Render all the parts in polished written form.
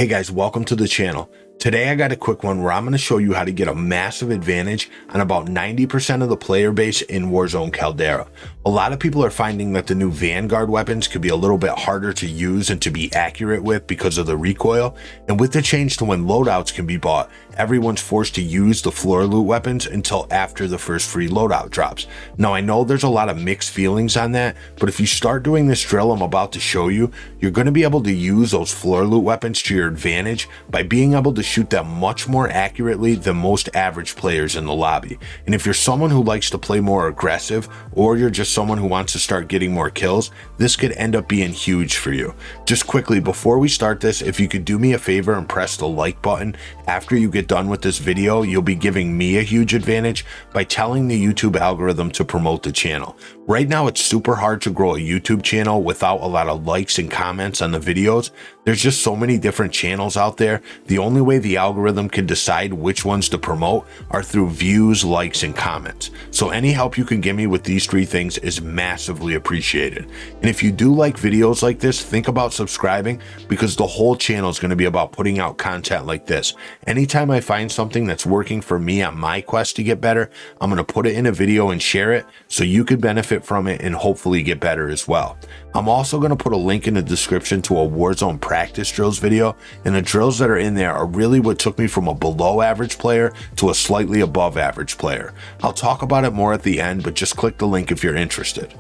Hey guys, welcome to the channel. Today I got a quick one where I'm going to show you how to get a massive advantage on about 90% of the player base in Warzone Caldera. A lot of people are finding that the new Vanguard weapons could be a little bit harder to use and to be accurate with because of the recoil, and with the change to when loadouts can be bought, everyone's forced to use the floor loot weapons until after the first free loadout drops. Now I know there's a lot of mixed feelings on that, but if you start doing this drill I'm about to show you, you're going to be able to use those floor loot weapons to your advantage by being able to shoot them much more accurately than most average players in the lobby. And if you're someone who likes to play more aggressive, or you're just someone who wants to start getting more kills, this could end up being huge for you. Just quickly, before we start this, if you could do me a favor and press the like button after you get done with this video, you'll be giving me a huge advantage by telling the YouTube algorithm to promote the channel. Right now it's super hard to grow a YouTube channel without a lot of likes and comments on the videos. There's just so many different channels out there. The only way the algorithm can decide which ones to promote are through views, likes, and comments. So any help you can give me with these three things is massively appreciated. And if you do like videos like this, think about subscribing, because the whole channel is going to be about putting out content like this. Anytime I find something that's working for me on my quest to get better, I'm going to put it in a video and share it so you could benefit from it and hopefully get better as well. I'm also going to put a link in the description to a Warzone practice drills video, and the drills that are in there are really what took me from a below average player to a slightly above average player. I'll talk about it more at the end, but just click the link if you're interested.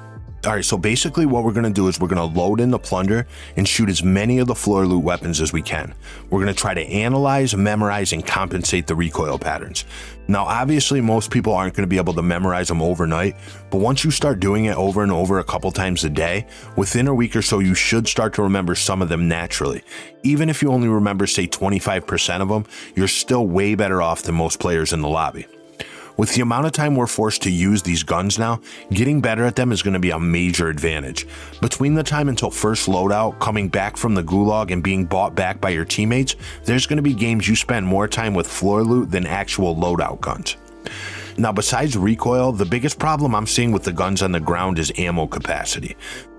Alright, so basically what we're going to do is we're going to load in the plunder and shoot as many of the floor loot weapons as we can. We're going to try to analyze, memorize, and compensate the recoil patterns. Now obviously most people aren't going to be able to memorize them overnight, but once you start doing it over and over a couple times a day, within a week or so you should start to remember some of them naturally. Even if you only remember say 25% of them, you're still way better off than most players in the lobby. With the amount of time we're forced to use these guns now, getting better at them is going to be a major advantage. Between the time until first loadout, coming back from the gulag, and being bought back by your teammates, there's going to be games you spend more time with floor loot than actual loadout guns. Now besides recoil, the biggest problem I'm seeing with the guns on the ground is ammo capacity.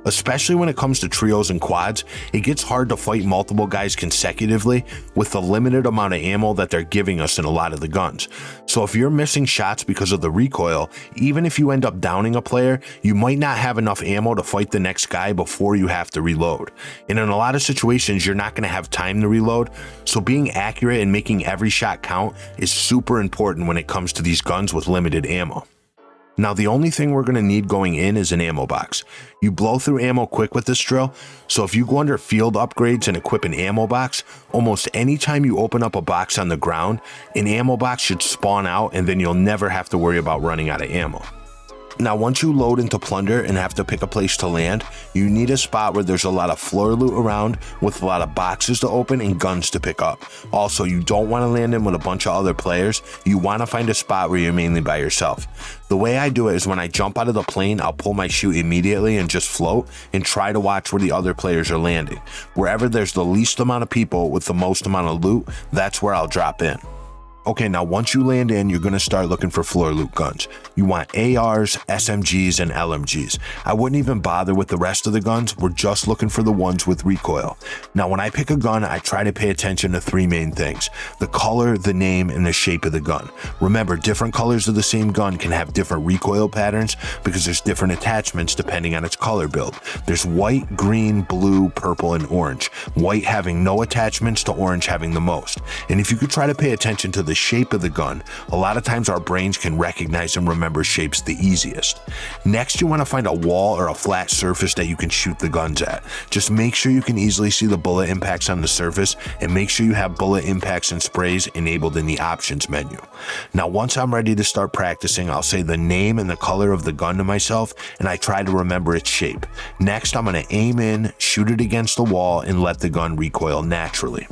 Especially when it comes to trios and quads, it gets hard to fight multiple guys consecutively with the limited amount of ammo that they're giving us in a lot of the guns. So if you're missing shots because of the recoil, even if you end up downing a player, you might not have enough ammo to fight the next guy before you have to reload. And in a lot of situations, you're not going to have time to reload, so being accurate and making every shot count is super important when it comes to these guns with limited ammo. Now the only thing we're going to need going in is an ammo box. You blow through ammo quick with this drill, so if you go under field upgrades and equip an ammo box, almost any time you open up a box on the ground, an ammo box should spawn out, and then you'll never have to worry about running out of ammo. Now once you load into plunder and have to pick a place to land, you need a spot where there's a lot of floor loot around with a lot of boxes to open and guns to pick up. Also, you don't want to land in with a bunch of other players. You want to find a spot where you're mainly by yourself. The way I do it is when I jump out of the plane, I'll pull my chute immediately and just float and try to watch where the other players are landing. Wherever there's the least amount of people with the most amount of loot, that's where I'll drop in. Okay, now once you land in, you're going to start looking for floor loot guns. You want ARs, SMGs, and LMGs. I wouldn't even bother with the rest of the guns, we're just looking for the ones with recoil. Now when I pick a gun, I try to pay attention to three main things: the color, the name, and the shape of the gun. Remember, different colors of the same gun can have different recoil patterns because there's different attachments depending on its color build. There's white, green, blue, purple, and orange. White having no attachments to orange having the most. And if you could try to pay attention to the shape of the gun, a lot of times our brains can recognize and remember shapes the easiest. Next, you want to find a wall or a flat surface that you can shoot the guns at. Just make sure you can easily see the bullet impacts on the surface, and make sure you have bullet impacts and sprays enabled in the options menu. Now once I'm ready to start practicing, I'll say the name and the color of the gun to myself, and I try to remember its shape. Next, I'm going to aim in, shoot it against the wall, and let the gun recoil naturally.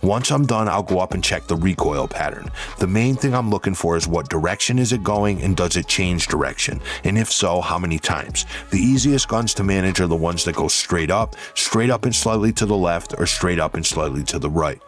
Once I'm done, I'll go up and check the recoil pattern. The main thing I'm looking for is what direction is it going, and does it change direction, and if so, how many times. The easiest guns to manage are the ones that go straight up and slightly to the left, or straight up and slightly to the right.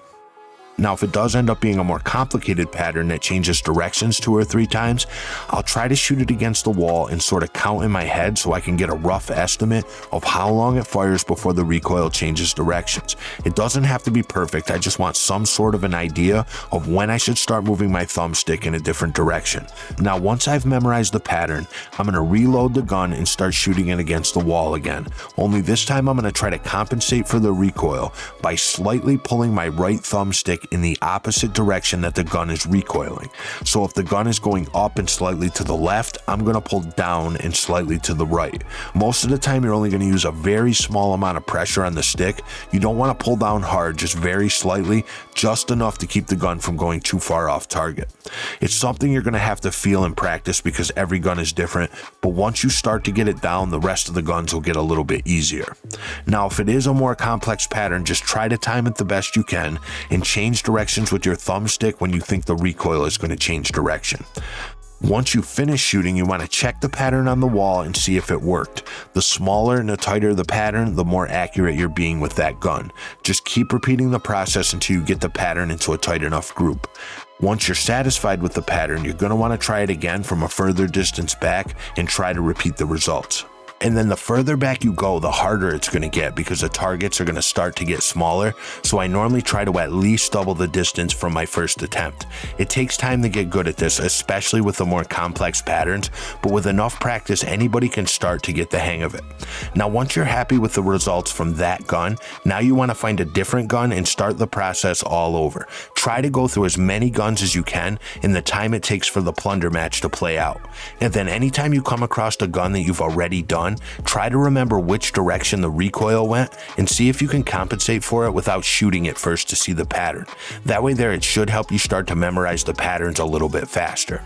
Now, if it does end up being a more complicated pattern that changes directions 2 or 3 times, I'll try to shoot it against the wall and sort of count in my head so I can get a rough estimate of how long it fires before the recoil changes directions. It doesn't have to be perfect, I just want some sort of an idea of when I should start moving my thumbstick in a different direction. Now, once I've memorized the pattern, I'm going to reload the gun and start shooting it against the wall again. Only this time I'm going to try to compensate for the recoil by slightly pulling my right thumbstick in the opposite direction that the gun is recoiling. So if the gun is going up and slightly to the left, I'm going to pull down and slightly to the right. Most of the time you're only going to use a very small amount of pressure on the stick. You don't want to pull down hard, just very slightly, just enough to keep the gun from going too far off target. It's something you're going to have to feel in practice because every gun is different, but once you start to get it down, the rest of the guns will get a little bit easier. Now, if it is a more complex pattern, just try to time it the best you can and change directions with your thumbstick when you think the recoil is going to change direction. Once you finish shooting, you want to check the pattern on the wall and see if it worked. The smaller and the tighter the pattern, the more accurate you're being with that gun. Just keep repeating the process until you get the pattern into a tight enough group. Once you're satisfied with the pattern, you're going to want to try it again from a further distance back and try to repeat the results. And then the further back you go, the harder it's going to get because the targets are going to start to get smaller. So I normally try to at least double the distance from my first attempt. It takes time to get good at this, especially with the more complex patterns, but with enough practice, anybody can start to get the hang of it. Now, once you're happy with the results from that gun, now you want to find a different gun and start the process all over. Try to go through as many guns as you can in the time it takes for the plunder match to play out. And then anytime you come across a gun that you've already done, try to remember which direction the recoil went and see if you can compensate for it without shooting it first to see the pattern. That way there, it should help you start to memorize the patterns a little bit faster.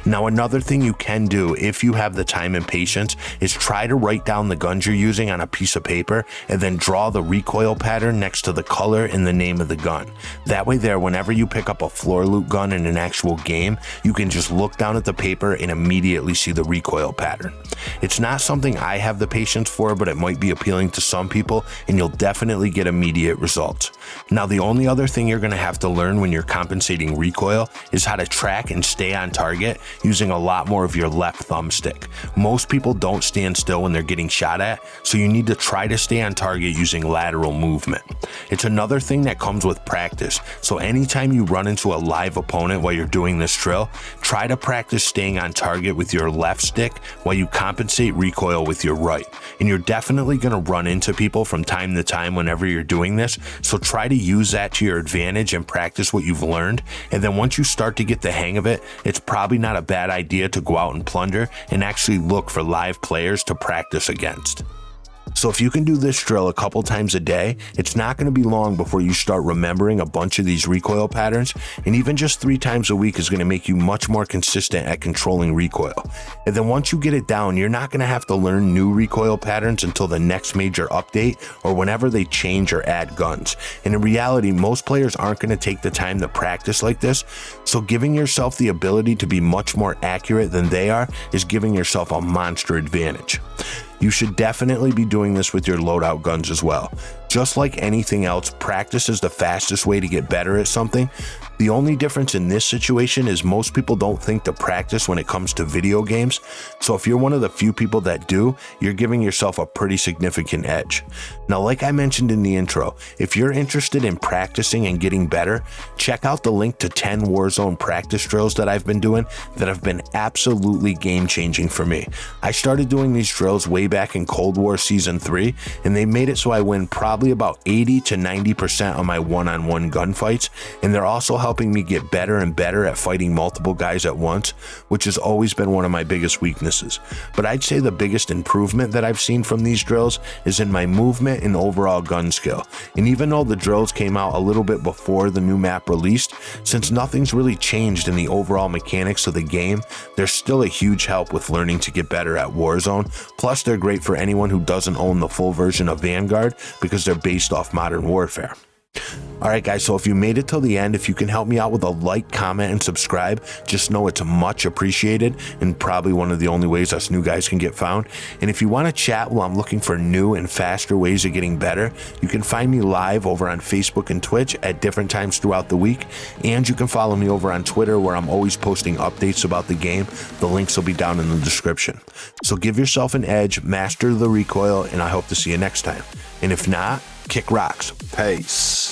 Now, another thing you can do if you have the time and patience is try to write down the guns you're using on a piece of paper and then draw the recoil pattern next to the color and the name of the gun. That way there, whenever you pick up a floor loot gun in an actual game, you can just look down at the paper and immediately see the recoil pattern. It's not something I have the patience for, but it might be appealing to some people and you'll definitely get immediate results. Now, the only other thing you're going to have to learn when you're compensating recoil is how to track and stay on target using a lot more of your left thumbstick. Most people don't stand still when they're getting shot at, so you need to try to stay on target using lateral movement. It's another thing that comes with practice, so anytime you run into a live opponent while you're doing this drill, try to practice staying on target with your left stick while you compensate recoil with your right. And you're definitely going to run into people from time to time whenever you're doing this, so try to use that to your advantage and practice what you've learned. And then once you start to get the hang of it, it's probably not a bad idea to go out and plunder and actually look for live players to practice against. So if you can do this drill a couple times a day, it's not going to be long before you start remembering a bunch of these recoil patterns, and even just 3 times a week is going to make you much more consistent at controlling recoil. And then once you get it down, you're not going to have to learn new recoil patterns until the next major update or whenever they change or add guns. And in reality, most players aren't going to take the time to practice like this, so giving yourself the ability to be much more accurate than they are is giving yourself a monster advantage. You should definitely be doing this with your loadout guns as well. Just like anything else, practice is the fastest way to get better at something. The only difference in this situation is most people don't think to practice when it comes to video games. So if you're one of the few people that do, you're giving yourself a pretty significant edge. Now, like I mentioned in the intro, if you're interested in practicing and getting better, check out the link to 10 Warzone practice drills that I've been doing that have been absolutely game-changing for me. I started doing these drills way back in Cold War Season 3, and they made it so I win probably about 80 to 90% of my one-on-one gunfights, and they're also helping me get better and better at fighting multiple guys at once, which has always been one of my biggest weaknesses. But I'd say the biggest improvement that I've seen from these drills is in my movement and overall gun skill. And even though the drills came out a little bit before the new map released, since nothing's really changed in the overall mechanics of the game, they're still a huge help with learning to get better at Warzone. Plus, they're great for anyone who doesn't own the full version of Vanguard because they're based off Modern Warfare. All right, guys, so if you made it till the end, if you can help me out with a like, comment, and subscribe, just know it's much appreciated and probably one of the only ways us new guys can get found. And if you want to chat while I'm looking for new and faster ways of getting better, you can find me live over on Facebook and Twitch at different times throughout the week. And you can follow me over on Twitter, where I'm always posting updates about the game. The links will be down in the description. So give yourself an edge, master the recoil, and I hope to see you next time. And if not, kick rocks. Peace.